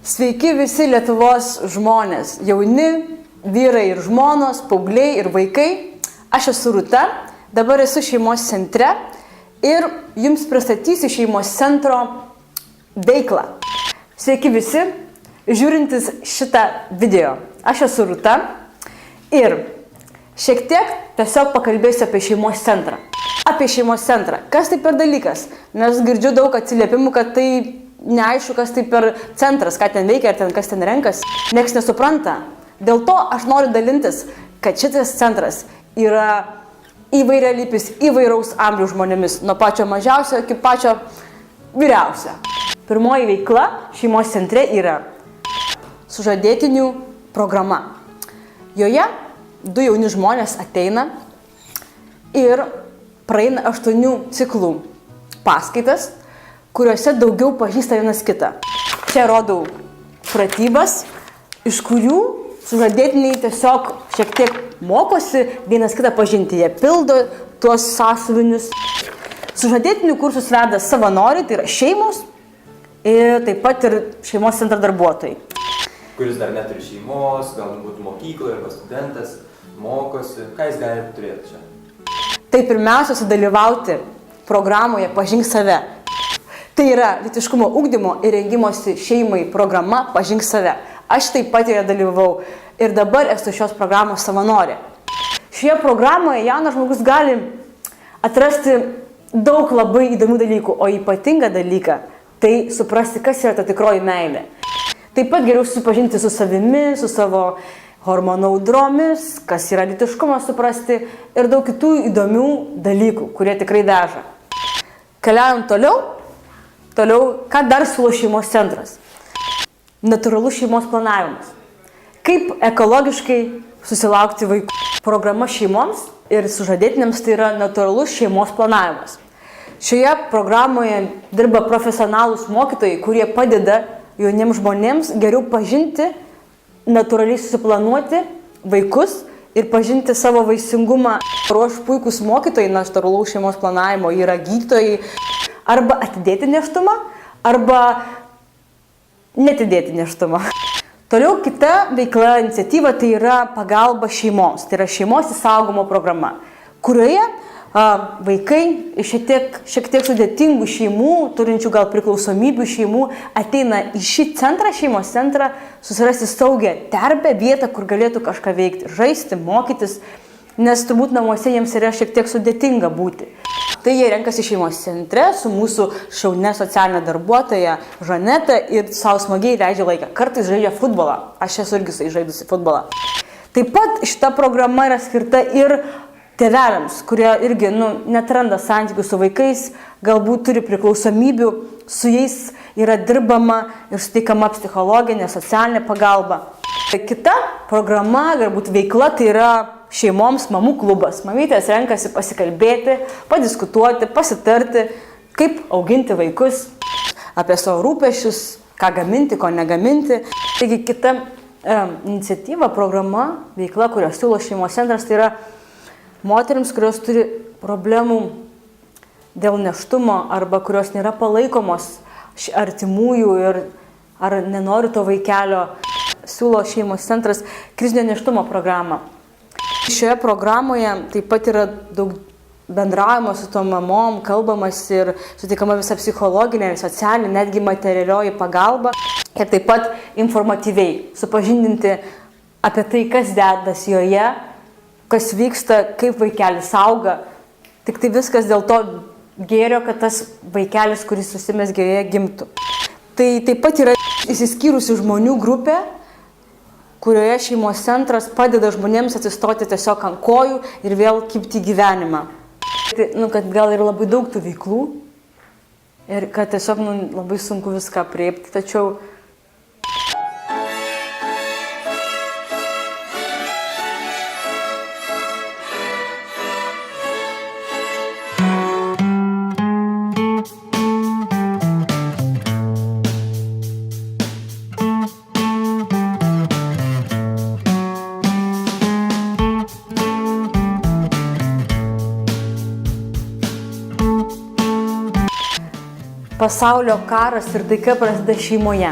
Sveiki visi Lietuvos žmonės, jauni, vyrai ir žmonos, paaugliai ir vaikai. Aš esu Rūta, dabar esu šeimos centre ir jums pristatysiu šeimos centro veiklą. Sveiki visi, žiūrintis šitą video. Aš esu Rūta ir šiek tiek tiesiog pakalbėsiu apie šeimos centrą. Apie šeimos centrą. Kas tai per dalykas? Nes girdžiu daug atsiliepimų, kad tai neaišku, kas tai per centras, ką ten veikia, ar kas ten renkas. Niekas nesupranta. Dėl to aš noriu dalintis, kad šitas centras yra įvairialypis, įvairaus amžiaus žmonėmis, nuo pačio mažiausio iki pačio vyriausio. Pirmoji veikla šeimos centre yra sužadėtinių programa. Joje 2 jauni žmonės ateina ir praeina 8 ciklų paskaitas, kuriuose daugiau pažįsta vienas kitą. Čia rodau pratybas, iš kurių sužadėtiniai tiesiog šiek tiek mokosi vienas kitą pažinti. Jie pildo tuos sąsiuvinius. Sužadėtinių kursus veda savanoriai, tai yra šeimos ir taip pat ir šeimos centro darbuotojai. Kuris dar neturi šeimos, galbūt mokykloje arba studentas, mokosi. Ką jis gali turėti čia? Tai pirmiausia, sudalyvauti programoje Pažink save. Tai yra lytiškumo ugdymo ir rengimosi šeimai programa Pažink save. Aš taip pat joje dalyvavau ir dabar esu šios programos savanorė. Šioje programoje jaunas žmogus gali atrasti daug labai įdomių dalykų, o ypatingą dalyką tai suprasti, kas yra ta tikroji meilė. Taip pat geriau susipažinti su savimi, su savo hormonų audromis, kas yra lytiškumas suprasti ir daug kitų įdomių dalykų, kurie tikrai veža. Keliaujam toliau, ką dar siūlo šeimos centras? Natūralus šeimos planavimas. Kaip ekologiškai susilaukti vaikų. Programa šeimoms ir sužadėtiniams tai yra natūralus šeimos planavimas. Šioje programoje dirba profesionalūs mokytojai, kurie padeda jauniems žmonėms geriau pažinti, natūraliai susiplanuoti vaikus ir pažinti savo vaisingumą. Ruoš puikūs mokytojai natūralaus šeimos planavimo yra gydytojai, arba atidėti nėštumą, arba netidėti nėštumą. Toliau kita veikla, iniciatyva tai yra pagalba šeimoms. Tai yra šeimos išsaugojimo programa, kurioje vaikai iš šiek tiek sudėtingų šeimų, turinčių gal priklausomybių šeimų, ateina į šį centrą, šeimos centrą, susirasti saugią terpę, vietą, kur galėtų kažką veikti, žaisti, mokytis, nes turbūt namuose jiems yra šiek tiek sudėtinga būti. Tai jie renkasi šeimos centre su mūsų šaunia socialinė darbuotoja Žaneta ir savo smagiai leidžia laiką. Kartais žaidžia futbolą. Aš esu irgi žaidusi futbolą. Taip pat šita programa yra skirta ir tėveliams, kurie irgi netranda santykių su vaikais, galbūt turi priklausomybių, su jais yra dirbama ir suteikama psichologinė, socialinė pagalba. Kita programa, galbūt veikla, tai yra šeimoms mamų klubas. Mamytės renkasi pasikalbėti, padiskutuoti, pasitarti, kaip auginti vaikus, apie savo rūpesčius, ką gaminti, ko negaminti. Taigi kita iniciatyva, programa, veikla, kurią siūlo šeimos centras, tai yra moterims, kurios turi problemų dėl nėštumo arba kurios nėra palaikomos artimųjų ir ar nenori to vaikelio, siūlo šeimos centras krizinio nėštumo programą. Šioje programoje taip pat yra daug bendraujama su tom mamom, kalbamas ir suteikama visa psichologinė, socialinė, netgi materialioji pagalba. Ir taip pat informatyviai supažindinti apie tai, kas dedas joje, kas vyksta, kaip vaikelis auga. Tik tai viskas dėl to gėrio, kad tas vaikelis, kuris susimezgė joje, gimtų. Tai taip pat yra išsiskyrusių žmonių grupė, kurioje šeimos centras padeda žmonėms atsistoti tiesiog ant kojų ir vėl kibti į gyvenimą. Kad gal ir labai daug tų veiklų ir kad tiesiog labai sunku viską apreipti, tačiau pasaulio karas ir taika prasideda šeimoje.